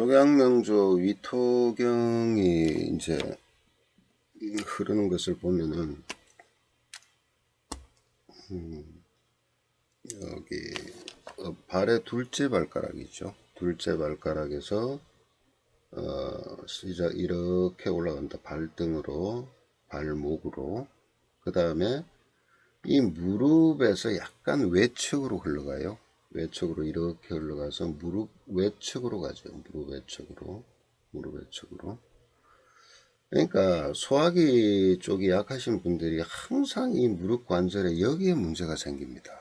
조양명조 위토경이 이제 흐르는 것을 보면은 여기 발의 둘째 발가락이죠. 둘째 발가락에서 시작 이렇게 올라간다. 발등으로 발목으로 그 다음에 이 무릎에서 약간 외측으로 흘러가요. 외측으로 이렇게 흘러가서 무릎 외측으로 가죠. 무릎 외측으로. 그러니까 소화기 쪽이 약하신 분들이 항상 이 무릎 관절에 여기에 문제가 생깁니다.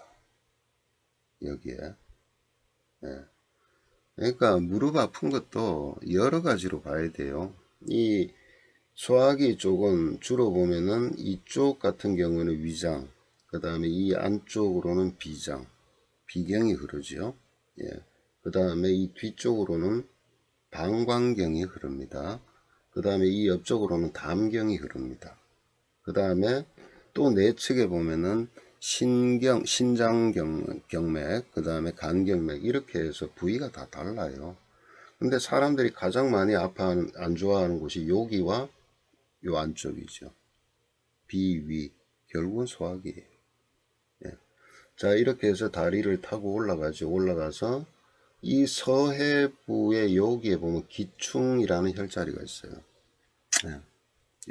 여기에. 예. 그러니까 무릎 아픈 것도 여러 가지로 봐야 돼요. 이 소화기 쪽은 주로 보면은 이쪽 같은 경우는 위장, 그 다음에 이 안쪽으로는 비장, 비경이 흐르죠. 예. 그 다음에 이 뒤쪽으로는 방광경이 흐릅니다. 그 다음에 이 옆쪽으로는 담경이 흐릅니다. 그 다음에 또 내측에 보면은 신장경맥, 그 다음에 간경맥, 이렇게 해서 부위가 다 달라요. 근데 사람들이 가장 많이 아파하는, 안 좋아하는 곳이 여기와 요 안쪽이죠. 비위, 결국은 소화기예요. 예. 자, 이렇게 해서 다리를 타고 올라가죠. 올라가서 이 서해부의 여기에 보면 기충이라는 혈자리가 있어요. 예.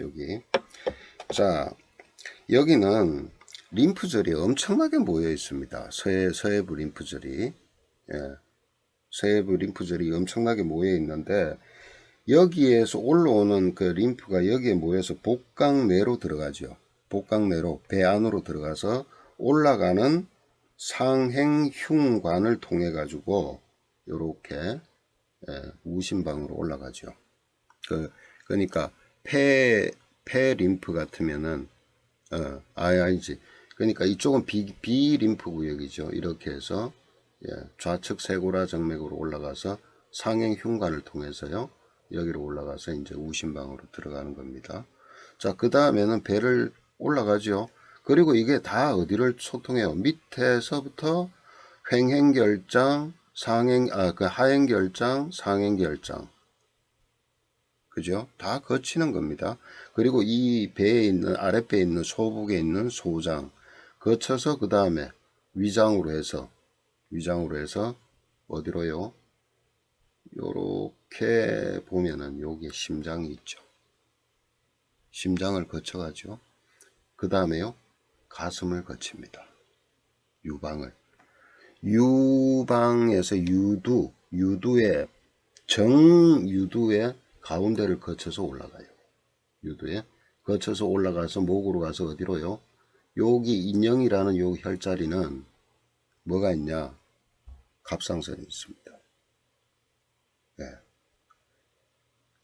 여기. 자, 여기는 림프절이 엄청나게 모여 있습니다. 서해부 림프절이. 예. 서해부 림프절이 엄청나게 모여 있는데, 여기에서 올라오는 그 림프가 여기에 모여서 복강내로 들어가죠. 복강내로 배 안으로 들어가서 올라가는 상행흉관을 통해 가지고 요렇게 우심방으로 올라가죠. 그러니까 폐 림프 같으면은 아니지. 그러니까 이쪽은 비림프 구역이죠. 이렇게 해서 좌측 쇄골화 정맥으로 올라가서 상행흉관을 통해서요. 여기로 올라가서 이제 우심방으로 들어가는 겁니다. 자, 그 다음에는 배를 올라가죠. 그리고 이게 다 어디를 소통해요? 밑에서부터 횡행결장, 하행결장, 상행결장. 그죠? 다 거치는 겁니다. 그리고 이 배에 있는, 아랫배에 있는 소북에 있는 소장, 거쳐서 그 다음에 위장으로 해서 어디로요? 요렇게 보면은 여기에 심장이 있죠. 심장을 거쳐가죠. 그 다음에요, 가슴을 거칩니다. 유방에서 정유두의 가운데를 거쳐서 올라가요. 유두에 거쳐서 올라가서 목으로 가서 어디로요? 여기 인형이라는 요 혈자리는 뭐가 있냐? 갑상선이 있습니다. 네.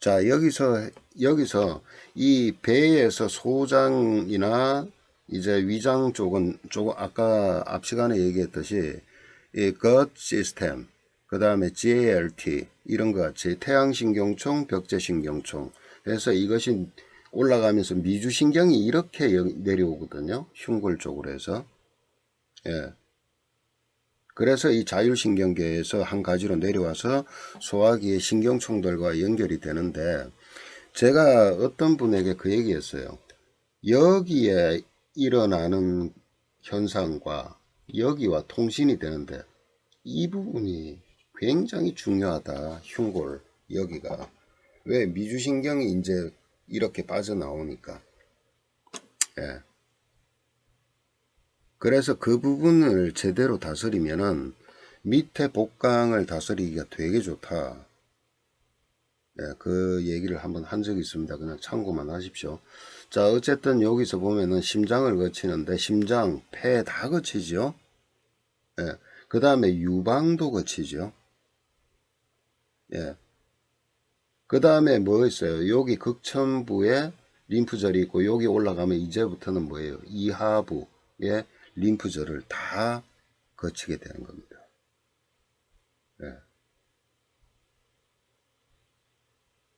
자, 여기서 이 배에서 소장이나 이제 위장 쪽은 아까 앞 시간에 얘기했듯이 이 gut 시스템, 그 다음에 GALT 이런 것 같이 태양신경총, 벽제신경총 해서 이것이 올라가면서 미주신경이 이렇게 내려오거든요. 흉골 쪽으로 해서. 예. 그래서 이 자율신경계에서 한 가지로 내려와서 소화기의 신경총들과 연결이 되는데, 제가 어떤 분에게 그 얘기했어요. 여기에 일어나는 현상과 여기와 통신이 되는데 이 부분이 굉장히 중요하다. 흉골 여기가. 왜? 미주신경이 이제 이렇게 빠져나오니까. 예. 그래서 그 부분을 제대로 다스리면은 밑에 복강을 다스리기가 되게 좋다. 예, 그 얘기를 한번 한 적이 있습니다. 그냥 참고만 하십시오. 자, 어쨌든 여기서 보면은 심장을 거치는데 심장, 폐 다 거치죠. 예. 그 다음에 유방도 거치죠. 예. 그 다음에 뭐 있어요? 여기 극천부에 림프절이 있고 여기 올라가면 이제부터는 뭐예요? 이하부의 림프절을 다 거치게 되는 겁니다. 예.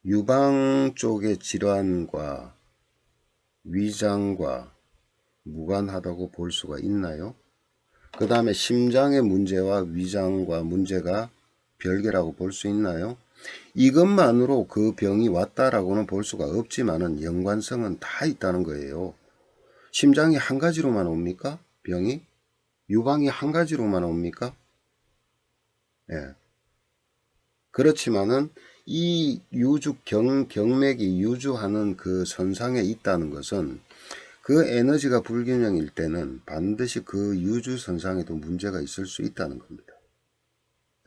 유방 쪽의 질환과 위장과 무관하다고 볼 수가 있나요? 그 다음에 심장의 문제와 위장과 문제가 별개라고 볼 수 있나요? 이것만으로 그 병이 왔다라고는 볼 수가 없지만은 연관성은 다 있다는 거예요. 심장이 한 가지로만 옵니까? 병이? 유방이 한 가지로만 옵니까? 예. 그렇지만은 이 경맥이 유주하는 그 선상에 있다는 것은 그 에너지가 불균형일 때는 반드시 그 유주 선상에도 문제가 있을 수 있다는 겁니다.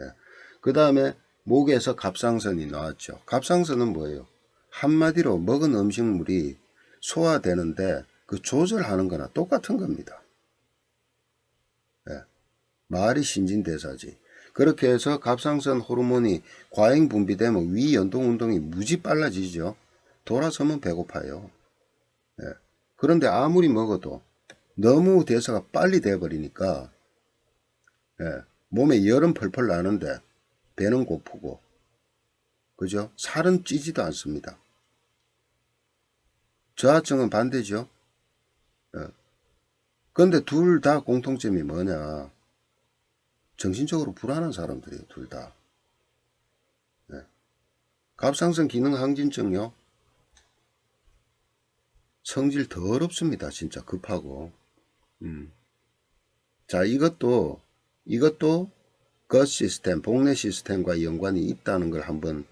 예. 그 다음에 목에서 갑상선이 나왔죠. 갑상선은 뭐예요? 한마디로 먹은 음식물이 소화되는데 그 조절하는 거나 똑같은 겁니다. 예. 말이 신진대사지. 그렇게 해서 갑상선 호르몬이 과잉 분비되면 위 연동 운동이 무지 빨라지죠. 돌아서면 배고파요. 예. 그런데 아무리 먹어도 너무 대사가 빨리 돼버리니까 예. 몸에 열은 펄펄 나는데 배는 고프고 그죠? 살은 찌지도 않습니다. 저하증은 반대죠. 예. 그런데 둘 다 공통점이 뭐냐? 정신적으로 불안한 사람들이에요. 둘 다. 예. 갑상선 기능 항진증요. 성질 더럽습니다. 진짜 급하고. 자, 이것도 것 시스템, 복내 시스템과 연관이 있다는 걸 한번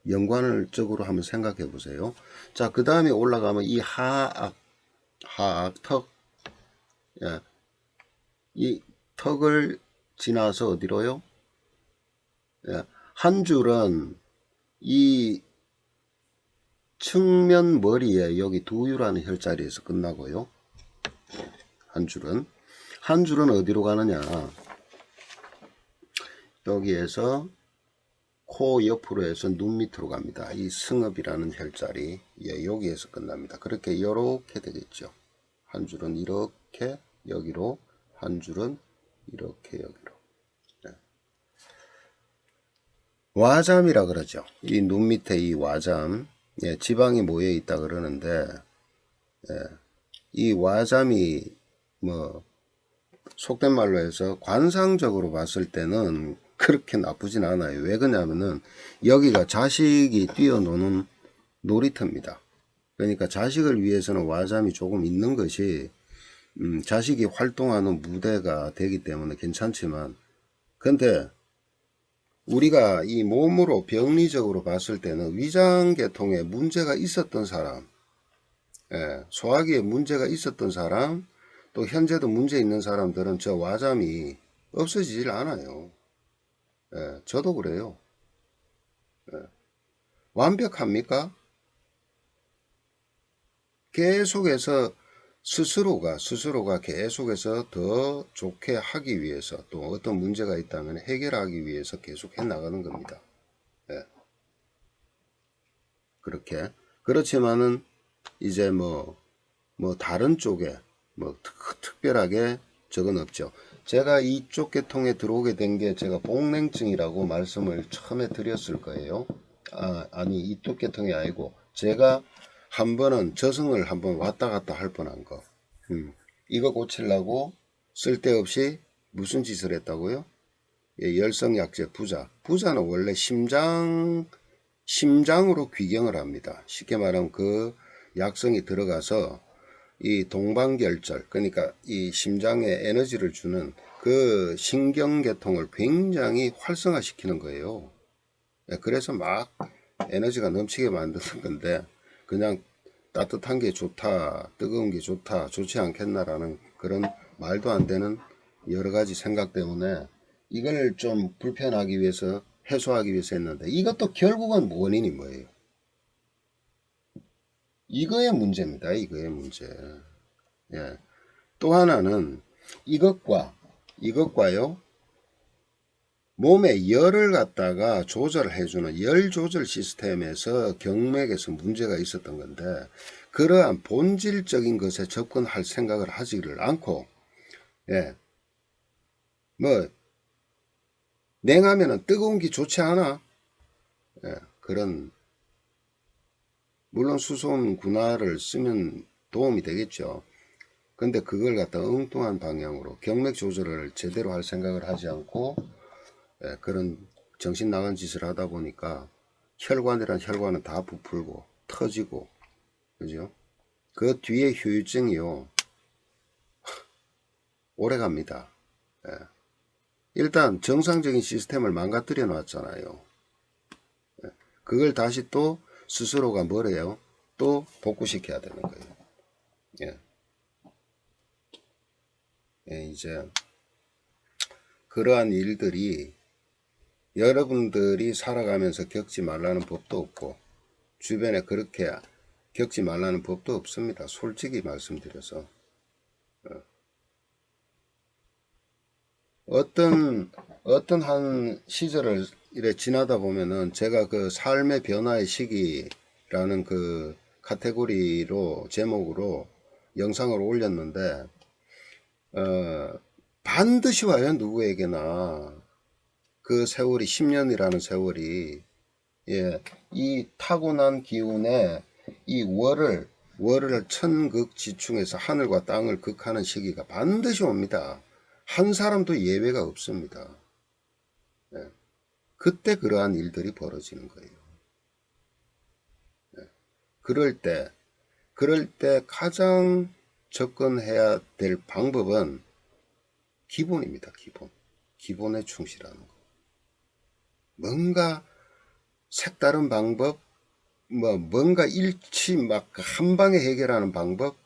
연관적으로 한번 생각해 보세요. 자, 그 다음에 올라가면 이 하악, 턱, 예, 이 턱을 지나서 어디로요? 예, 한 줄은 이 측면 머리에 여기 두유라는 혈자리에서 끝나고요. 한 줄은 어디로 가느냐? 여기에서 코 옆으로 해서 눈 밑으로 갑니다. 이 승읍이라는 혈자리, 예, 여기에서 끝납니다. 그렇게 이렇게 되겠죠. 한 줄은 이렇게 여기로, 한 줄은 이렇게 여기로. 네. 와잠이라 그러죠. 이 눈 밑에 이 와잠, 예, 지방이 모여 있다 그러는데, 예, 이 와잠이 뭐 속된 말로 해서 관상적으로 봤을 때는 그렇게 나쁘진 않아요. 왜 그러냐면은 여기가 자식이 뛰어노는 놀이터입니다. 그러니까 자식을 위해서는 와잠이 조금 있는 것이 자식이 활동하는 무대가 되기 때문에 괜찮지만, 근데 우리가 이 몸으로 병리적으로 봤을 때는 위장계통에 문제가 있었던 사람, 예, 소화기에 문제가 있었던 사람, 또 현재도 문제 있는 사람들은 저 와잠이 없어지질 않아요. 예, 저도 그래요. 예. 완벽합니까? 계속해서 스스로가 계속해서 더 좋게 하기 위해서 또 어떤 문제가 있다면 해결하기 위해서 계속 해 나가는 겁니다. 예. 그렇게. 그렇지만은 이제 뭐 다른 쪽에 뭐 특별하게 적은 없죠. 제가 이쪽 계통에 들어오게 된 게 제가 복냉증이라고 말씀을 처음에 드렸을 거예요. 아니 이쪽 계통이 아니고 제가 한 번은 저승을 한번 왔다 갔다 할 뻔한 거. 이거 고치려고 쓸데없이 무슨 짓을 했다고요? 예, 열성약제 부자는 원래 심장으로 귀경을 합니다. 쉽게 말하면 그 약성이 들어가서 이 동방결절, 그러니까 이 심장에 에너지를 주는 그 신경계통을 굉장히 활성화시키는 거예요. 그래서 막 에너지가 넘치게 만드는 건데, 그냥 따뜻한 게 좋다, 뜨거운 게 좋다, 좋지 않겠나라는 그런 말도 안 되는 여러 가지 생각 때문에 이걸 좀 불편하기 위해서, 해소하기 위해서 했는데, 이것도 결국은 원인이 뭐예요? 이거의 문제입니다. 이거의 문제. 예. 또 하나는 이것과요, 몸에 열을 갖다가 조절해주는 열 조절 시스템에서 경맥에서 문제가 있었던 건데, 그러한 본질적인 것에 접근할 생각을 하지를 않고, 예, 뭐 냉하면은 뜨거운 게 좋지 않아? 예, 그런, 물론 수소음 분할을 쓰면 도움이 되겠죠. 근데 그걸 갖다 엉뚱한 방향으로 경맥 조절을 제대로 할 생각을 하지 않고, 예, 그런 정신 나간 짓을 하다 보니까 혈관이란 혈관은 다 부풀고 터지고, 그죠? 그 뒤에 후유증이요, 오래 갑니다. 예. 일단 정상적인 시스템을 망가뜨려 놨잖아요. 그걸 다시 또 스스로가 뭐래요? 또 복구시켜야 되는 거예요. 예. 예, 이제 그러한 일들이 여러분들이 살아가면서 겪지 말라는 법도 없고 주변에 그렇게 겪지 말라는 법도 없습니다. 솔직히 말씀드려서. 어떤 한 시절을 이래 지나다 보면은 제가 그 삶의 변화의 시기라는 그 카테고리로 제목으로 영상을 올렸는데, 반드시 와요. 누구에게나. 그 세월이 10년이라는 세월이, 예, 이 타고난 기운에 이 월을 천극지충해서 하늘과 땅을 극하는 시기가 반드시 옵니다. 한 사람도 예외가 없습니다. 예. 그때 그러한 일들이 벌어지는 거예요. 예. 그럴 때 가장 접근해야 될 방법은 기본입니다. 기본에 충실하는 거. 뭔가 색다른 방법, 뭔가 일치 막 한 방에 해결하는 방법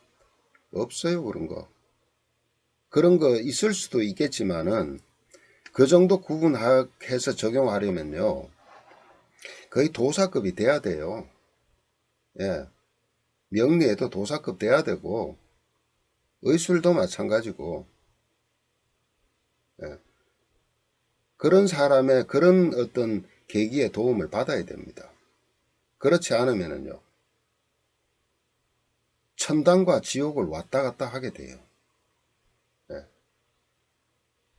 없어요. 그런 거 있을 수도 있겠지만은 그 정도 구분해서 적용하려면요, 거의 도사급이 돼야 돼요. 예. 명리에도 도사급 돼야 되고, 의술도 마찬가지고, 예. 그런 사람의 그런 어떤 계기의 도움을 받아야 됩니다. 그렇지 않으면은요, 천당과 지옥을 왔다 갔다 하게 돼요. 예.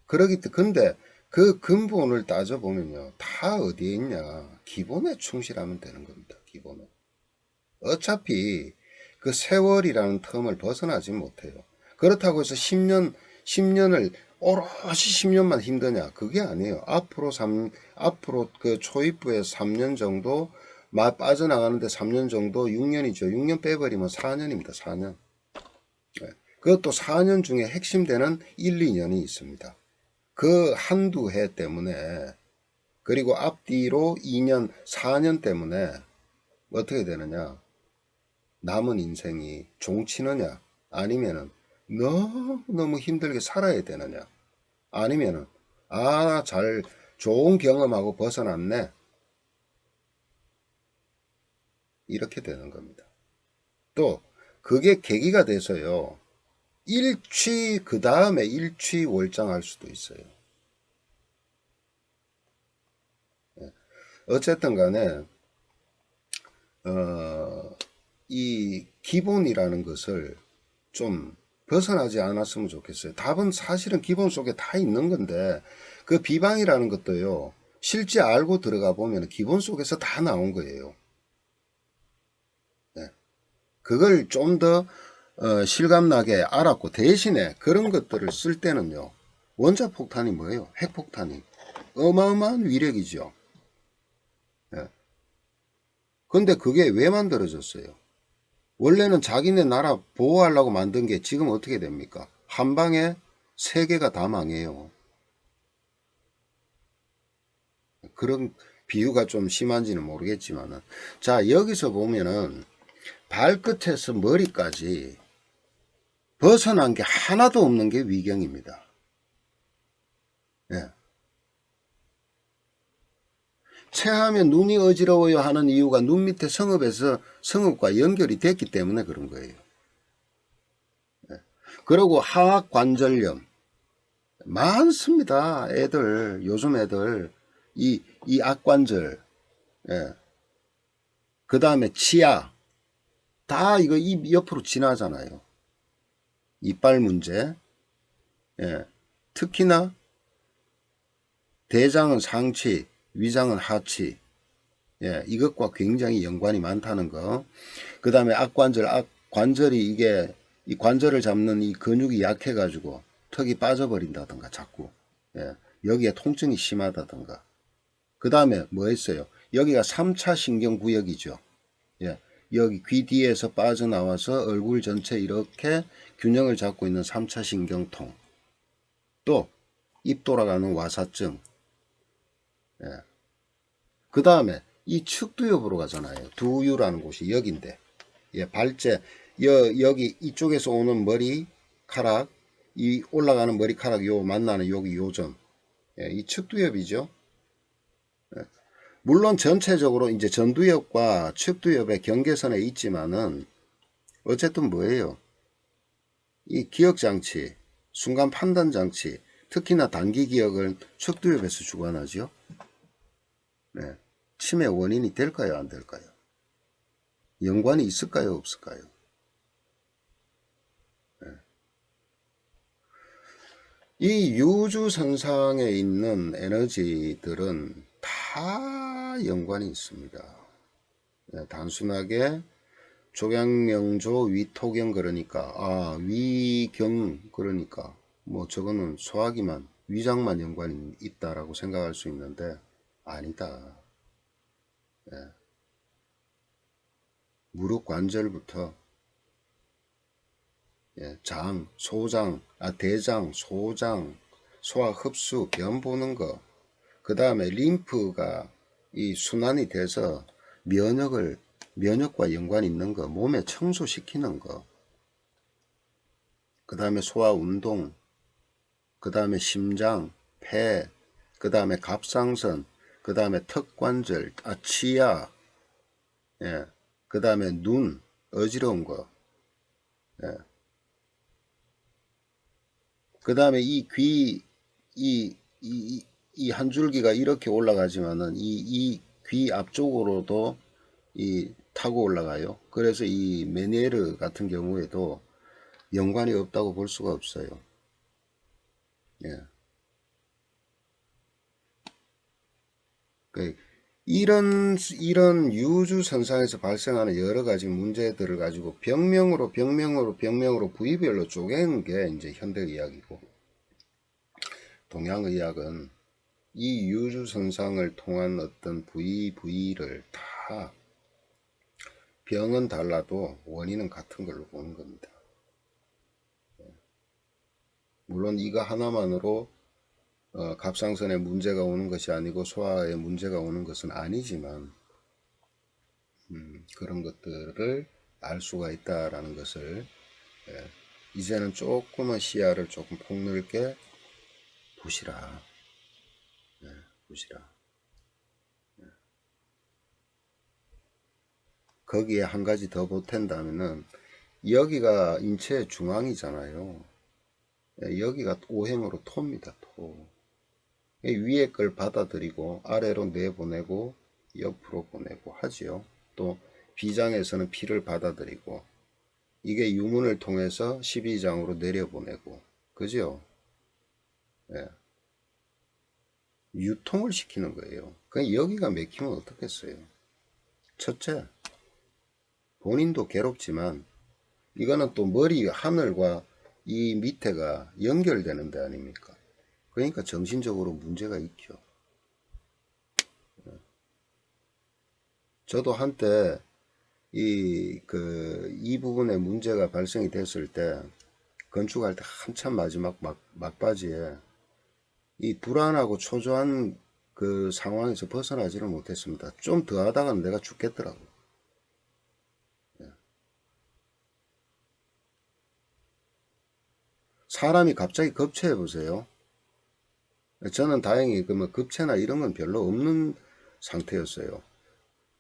근데 그 근본을 따져보면요, 다 어디에 있냐? 기본에 충실하면 되는 겁니다. 기본에. 어차피 그 세월이라는 텀을 벗어나지 못해요. 그렇다고 해서 10년을 오롯이 10년만 힘드냐? 그게 아니에요. 앞으로 그 초입부에 3년 정도, 빠져나가는데 3년 정도, 6년이죠. 6년 빼버리면 4년입니다. 4년. 그것도 4년 중에 핵심되는 1, 2년이 있습니다. 그 한두 해 때문에, 그리고 앞뒤로 2년, 4년 때문에 어떻게 되느냐? 남은 인생이 종치느냐? 아니면은 너무 힘들게 살아야 되느냐? 아니면은 좋은 경험하고 벗어났네. 이렇게 되는 겁니다. 또 그게 계기가 돼서요, 그 다음에 일취월장할 수도 있어요. 어쨌든 간에 이 기본이라는 것을 좀 벗어나지 않았으면 좋겠어요. 답은 사실은 기본 속에 다 있는 건데, 그 비방이라는 것도요, 실제 알고 들어가 보면 기본 속에서 다 나온 거예요. 네. 그걸 좀 더 실감나게 알았고, 대신에 그런 것들을 쓸 때는요, 원자폭탄이 뭐예요? 핵폭탄이 어마어마한 위력이죠. 네. 근데 그게 왜 만들어졌어요? 원래는 자기네 나라 보호하려고 만든 게 지금 어떻게 됩니까? 한 방에 세계가 다 망해요. 그런 비유가 좀 심한지는 모르겠지만은, 자, 여기서 보면은 발끝에서 머리까지 벗어난 게 하나도 없는 게 위경입니다. 예. 체하면 눈이 어지러워요 하는 이유가 눈 밑에 성읍과 연결이 됐기 때문에 그런 거예요. 예. 그리고 하악관절염 많습니다. 요즘 애들 이 악관절, 예. 그 다음에 치아, 다 이거 입 옆으로 지나잖아요. 이빨 문제, 예. 특히나 대장은 상치, 위장은 하치, 예. 이것과 굉장히 연관이 많다는 거. 그 다음에 관절이 이 관절을 잡는 이 근육이 약해가지고 턱이 빠져버린다든가 자꾸, 예. 여기에 통증이 심하다든가. 그 다음에 뭐 했어요? 여기가 3차 신경구역이죠. 예. 여기 귀 뒤에서 빠져나와서 얼굴 전체 이렇게 균형을 잡고 있는 3차 신경통. 또 입 돌아가는 와사증. 예. 그 다음에 이 측두엽으로 가잖아요. 두유라는 곳이 여기인데, 예, 발제 여기 이쪽에서 오는 머리카락, 이 올라가는 머리카락 요 만나는 여기 요점, 예, 이 측두엽이죠. 예. 물론 전체적으로 이제 전두엽과 측두엽의 경계선에 있지만은 어쨌든 뭐예요? 이 기억장치, 순간 판단장치, 특히나 단기 기억은 측두엽에서 주관하죠. 네. 치매 원인이 될까요? 안 될까요? 연관이 있을까요? 없을까요? 네. 이 유주선상에 있는 에너지들은 다 연관이 있습니다. 네. 단순하게 족양명조 위토경 그러니까 위경 그러니까 뭐 저거는 소화기만 위장만 연관이 있다라고 생각할 수 있는데 아니다. 예. 무릎 관절부터 예, 장, 소장, 대장, 소장, 소화 흡수, 변 보는 거, 그 다음에 림프가 이 순환이 돼서 면역과 연관 있는 거, 몸에 청소시키는 거, 그 다음에 소화 운동, 그 다음에 심장, 폐, 그 다음에 갑상선, 그 다음에 턱관절, 치아, 예, 그 다음에 눈, 어지러운 거, 예. 그 다음에 이 귀, 이 한 줄기가 이렇게 올라가지만은 이 귀 앞쪽으로도 타고 올라가요. 그래서 이 메니에르 같은 경우에도 연관이 없다고 볼 수가 없어요. 예. 그 이런 유주선상에서 발생하는 여러 가지 문제들을 가지고 병명으로 부위별로 쪼개는 게 이제 현대의학이고, 동양의학은 이 유주선상을 통한 어떤 부위를 다 병은 달라도 원인은 같은 걸로 보는 겁니다. 물론 이거 하나만으로 갑상선에 문제가 오는 것이 아니고 소화에 문제가 오는 것은 아니지만 그런 것들을 알 수가 있다라는 것을 이제는 조금은 시야를 조금 폭넓게 보시라. 보시라. 거기에 한 가지 더 보탠다면은 여기가 인체의 중앙이잖아요. 여기가 오행으로 토입니다. 토. 위에 걸 받아들이고 아래로 내보내고 옆으로 보내고 하지요. 또 비장에서는 피를 받아들이고 이게 유문을 통해서 12장으로 내려보내고 그죠? 예. 유통을 시키는 거예요. 그냥 여기가 막히면 어떻겠어요? 첫째, 본인도 괴롭지만 이거는 또 머리 하늘과 이 밑에가 연결되는 데 아닙니까? 그러니까 정신적으로 문제가 있죠. 저도 한때 이 부분에 문제가 발생이 됐을 때 건축할 때 한참 마지막 막바지에 이 불안하고 초조한 그 상황에서 벗어나지를 못했습니다. 좀 더 하다가는 내가 죽겠더라고. 사람이 갑자기 급체해 보세요. 저는 다행히 뭐 급체나 이런 건 별로 없는 상태였어요.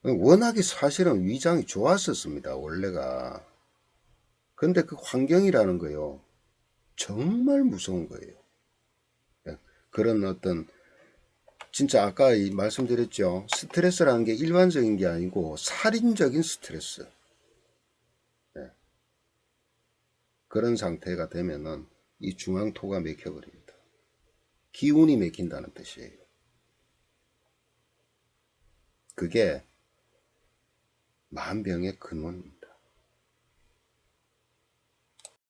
워낙에 사실은 위장이 좋았었습니다. 원래가. 근데 그 환경이라는 거요. 정말 무서운 거예요. 그런 어떤 진짜 아까 말씀드렸죠. 스트레스라는 게 일반적인 게 아니고 살인적인 스트레스. 네. 그런 상태가 되면은 이 중앙토가 막혀버립니다. 기운이 막힌다는 뜻이에요. 그게 만병의 근원입니다.